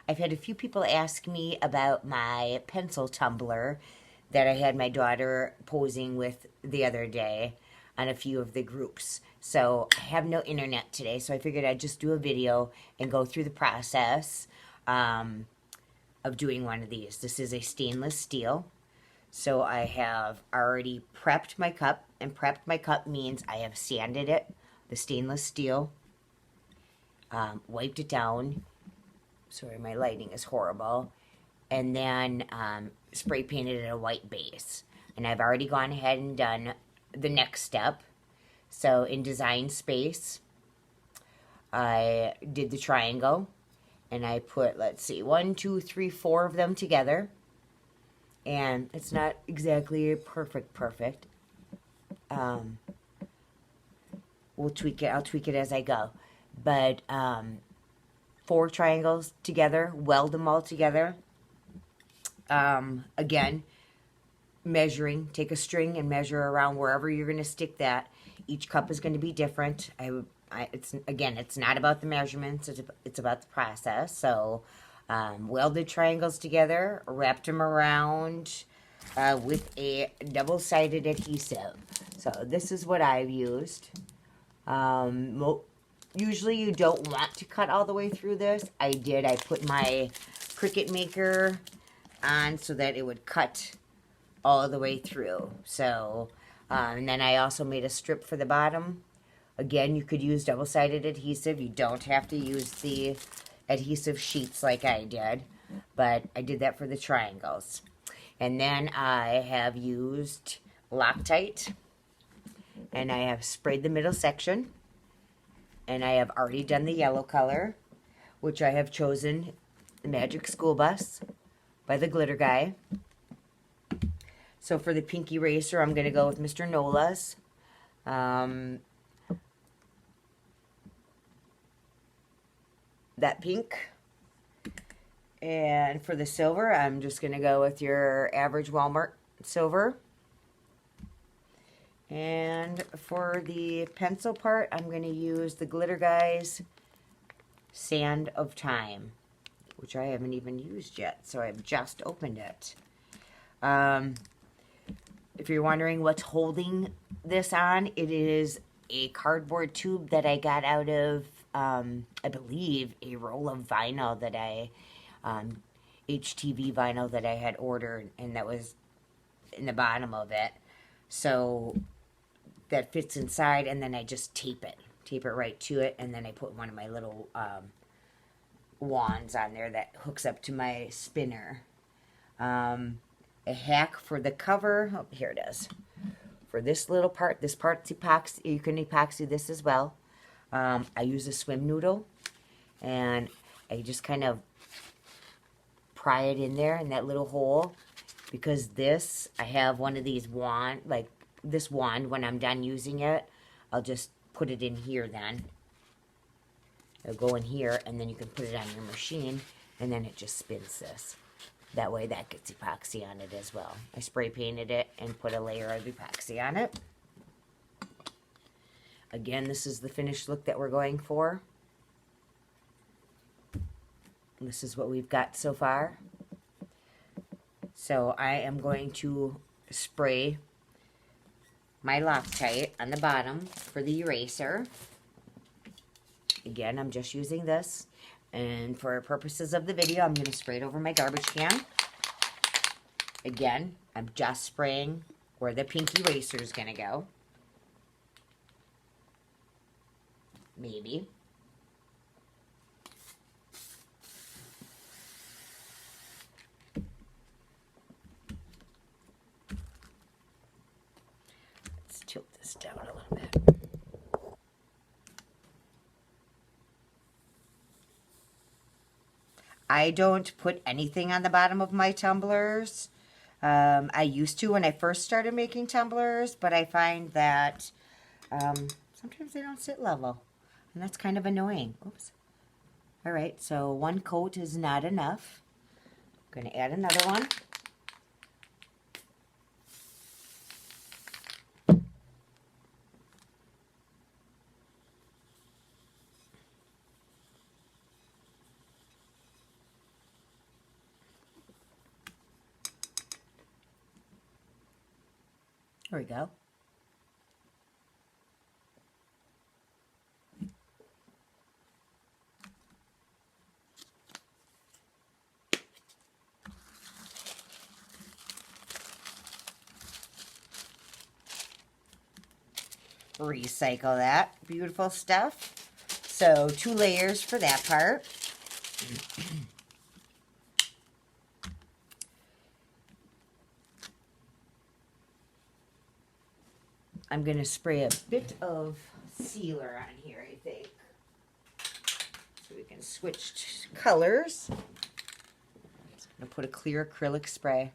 I've had a few people ask me about my pencil tumbler that I had my daughter posing with the other day on a few of the groups. So I have no internet today, so I figured I'd just do a video and go through the process of doing one of these. This is a stainless steel. So I have already prepped my cup, and prepped my cup means I have sanded it, the stainless steel, wiped it down. Sorry, my lighting is horrible. And then spray painted it a white base. And I've already gone ahead and done the next step. So in design space, I did the triangle, and I put, let's see, 1, 2, 3, 4 of them together. And it's not exactly perfect. We'll tweak it. I'll tweak it as I go. But 4 triangles together, weld them all together. Again, measuring, take a string and measure around wherever you're going to stick that. Each cup is going to be different. It's not about the measurements, it's about the process. So welded triangles together, wrapped them around with a double-sided adhesive. So this is what I've used. Usually you don't want to cut all the way through this. I did. I put my Cricut Maker on so that it would cut all the way through. So, and then I also made a strip for the bottom. Again, you could use double-sided adhesive. You don't have to use the adhesive sheets like I did, but I did that for the triangles. And then I have used Loctite, and I have sprayed the middle section, and I have already done the yellow color, which I have chosen the Magic School Bus by the Glitter Guy. So for the pink eraser, I'm going to go with Mr. Nola's. That pink. And for the silver, I'm just going to go with your average Walmart silver. And for the pencil part, I'm going to use the Glitter Guy's Sand of Time, which I haven't even used yet, so I've just opened it. If you're wondering what's holding this on, it is a cardboard tube that I got out of, I believe, a roll of vinyl that HTV vinyl that I had ordered, and that was in the bottom of it. So that fits inside, and then I just tape it right to it, and then I put one of my little wands on there that hooks up to my spinner. A hack for the cover, oh, here it is. For this little part, this part's epoxy, you can epoxy this as well. I use a swim noodle, and I just kind of pry it in there in that little hole, because this, I have one of these wand, like this wand, when I'm done using it, I'll just put it in here then. It'll go in here, and then you can put it on your machine, and then it just spins this. That way that gets epoxy on it as well. I spray painted it and put a layer of epoxy on it. Again, this is the finished look that we're going for. This is what we've got so far. So I am going to spray my Loctite on the bottom for the eraser. Again, I'm just using this. And for purposes of the video, I'm going to spray it over my garbage can. Again, I'm just spraying where the pink eraser is going to go. Maybe. Let's tilt this down a little bit. I don't put anything on the bottom of my tumblers. I used to when I first started making tumblers, but I find that sometimes they don't sit level, and that's kind of annoying. Oops. All right, so one coat is not enough. I'm going to add another one. There we go. Recycle that beautiful stuff. So 2 layers for that part. I'm going to spray a bit of sealer on here, I think, so we can switch colors. I'm going to put a clear acrylic spray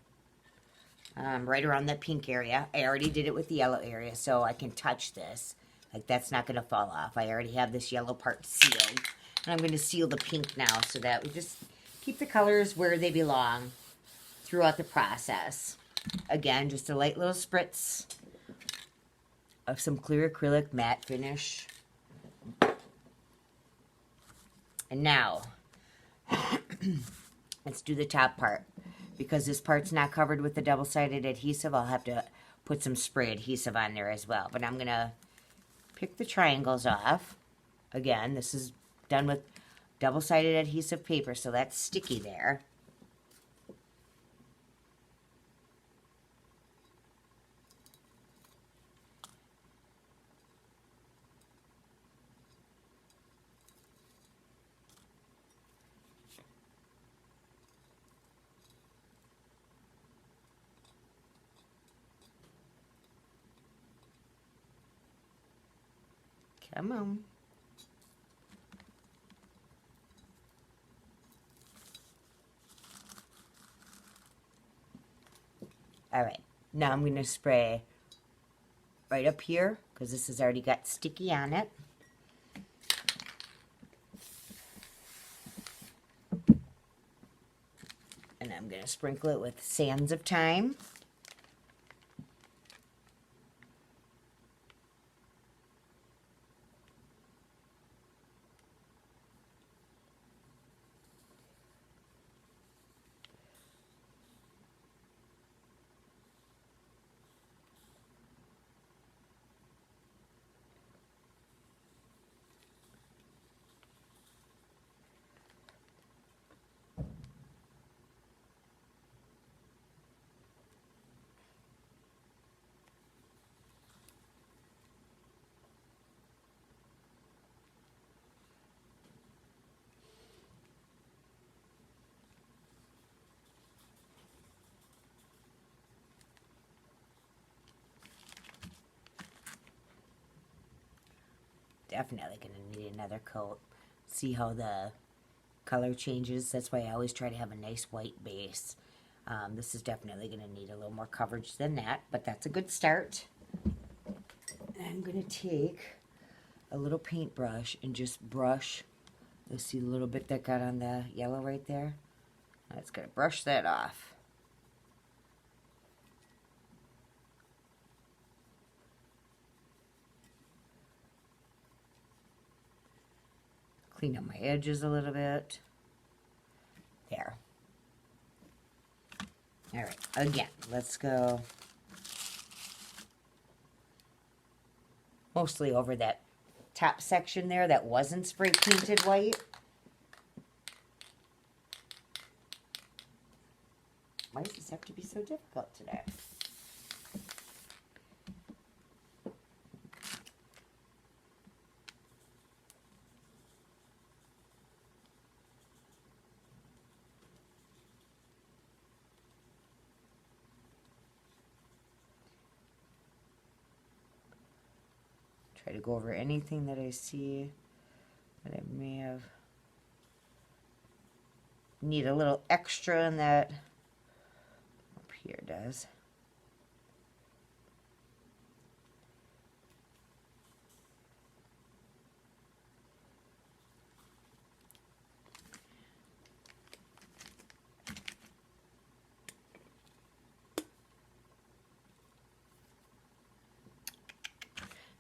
right around that pink area. I already did it with the yellow area, so I can touch this. Like, that's not going to fall off. I already have this yellow part sealed. And I'm going to seal the pink now so that we just keep the colors where they belong throughout the process. Again, just a light little spritz of some clear acrylic matte finish. And now, let's do the top part. Because this part's not covered with the double-sided adhesive, I'll have to put some spray adhesive on there as well. But I'm going to pick the triangles off. Again, this is done with double-sided adhesive paper, so that's sticky there. Come on. All right, now I'm going to spray right up here because this has already got sticky on it. And I'm going to sprinkle it with Sands of Time. Definitely going to need another coat. See how the color changes. That's why I always try to have a nice white base. This is definitely going to need a little more coverage than that, but that's a good start. I'm going to take a little paintbrush and just brush. You'll see the little bit that got on the yellow right there. I'm just going to brush that off. Clean up my edges a little bit. There. All right, again, let's go mostly over that top section there that wasn't spray painted white. Why does this have to be so difficult today? Try to go over anything that I see that I may have need a little extra in that up here does.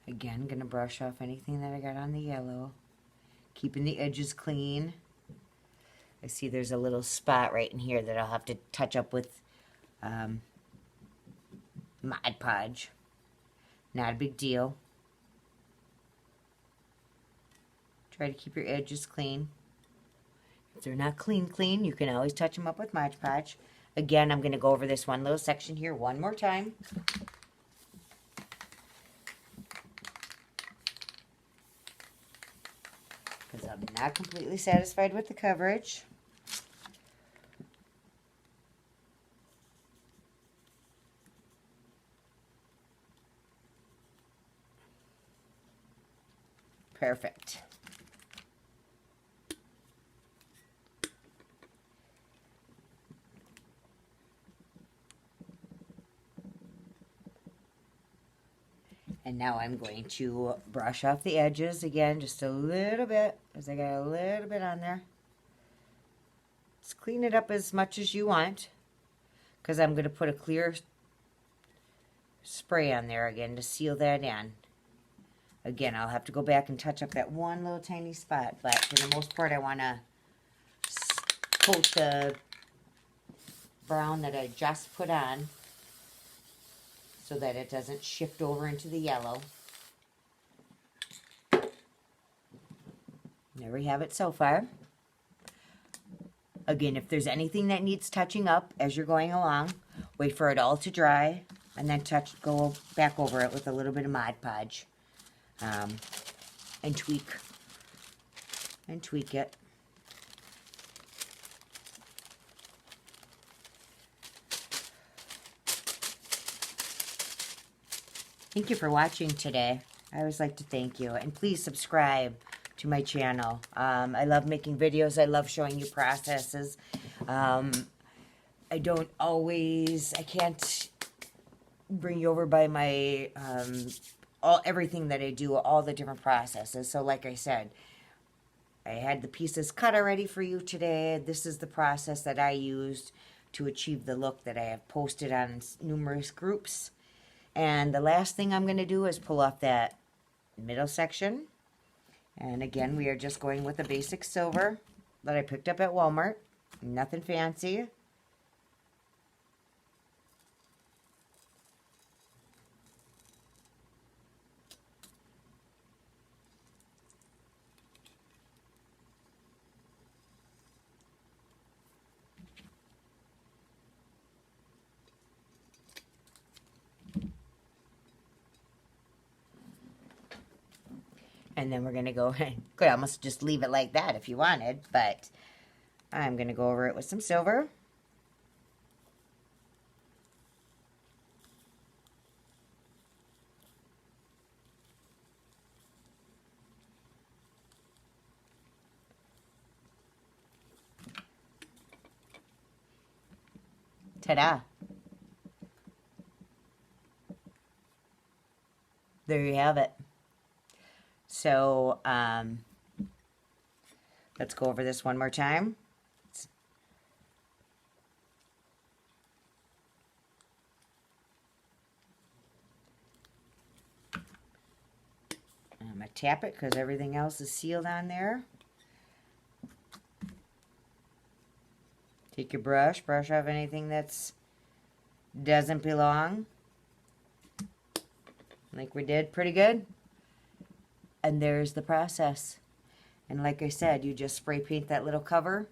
Again, gonna brush off anything that I got on the yellow, keeping the edges clean. I see there's a little spot right in here that I'll have to touch up with Mod Podge. Not a big deal. Try to keep your edges clean. If they're not clean, you can always touch them up with Mod Podge. Again, I'm going to go over this one little section here one more time. Because I'm not completely satisfied with the coverage. Perfect. And now I'm going to brush off the edges again, just a little bit, because I got a little bit on there. Just clean it up as much as you want, because I'm going to put a clear spray on there again to seal that in. Again, I'll have to go back and touch up that one little tiny spot, but for the most part, I want to coat the brown that I just put on so that it doesn't shift over into the yellow. There we have it so far. Again, if there's anything that needs touching up as you're going along, wait for it all to dry and then go back over it with a little bit of Mod Podge. And tweak it. Thank you for watching today. I always like to thank you. And please subscribe to my channel. I love making videos. I love showing you processes. I can't bring you over by my, everything that I do, all the different processes. So like I said, I had the pieces cut already for you today. This is the process that I used to achieve the look that I have posted on numerous groups. And the last thing I'm going to do is pull off that middle section. And again, we are just going with a basic silver that I picked up at Walmart. Nothing fancy. And then we're going to go, could almost just leave it like that if you wanted, but I'm going to go over it with some silver. Ta-da! There you have it. So, let's go over this one more time. I'm going to tap it because everything else is sealed on there. Take your brush off anything that's doesn't belong. Like we did, pretty good. And there's the process. And like I said, you just spray paint that little cover.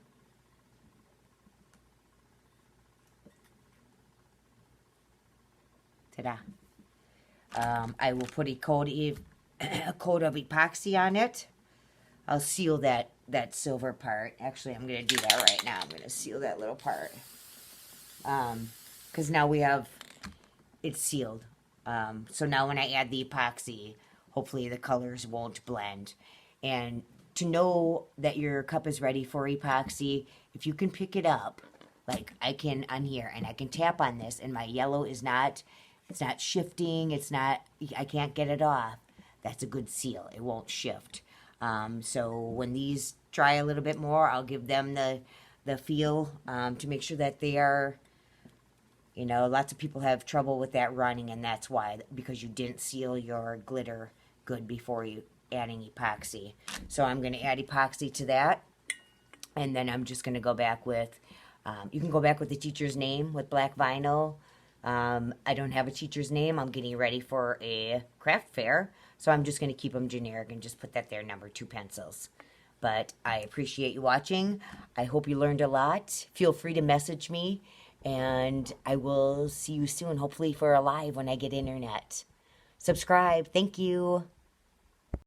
Ta-da. I will put a coat of epoxy on it. I'll seal that silver part. Actually, I'm going to do that right now. I'm going to seal that little part. Because now we have it sealed. So now when I add the epoxy, hopefully the colors won't blend. And to know that your cup is ready for epoxy, if you can pick it up, like I can on here, and I can tap on this, and my yellow is not, it's not shifting, I can't get it off, that's a good seal. It won't shift. So when these dry a little bit more, I'll give them the feel to make sure that they are, you know, lots of people have trouble with that running, and that's why, because you didn't seal your glitter good before you adding epoxy. So I'm going to add epoxy to that, and then I'm just going to go back with, you can go back with the teacher's name with black vinyl, I don't have a teacher's name. I'm getting ready for a craft fair, so I'm just going to keep them generic and just put that there, number 2 pencils. But I appreciate you watching. I hope you learned a lot. Feel free to message me, and I will see you soon, hopefully for a live when I get internet. Subscribe. Thank you.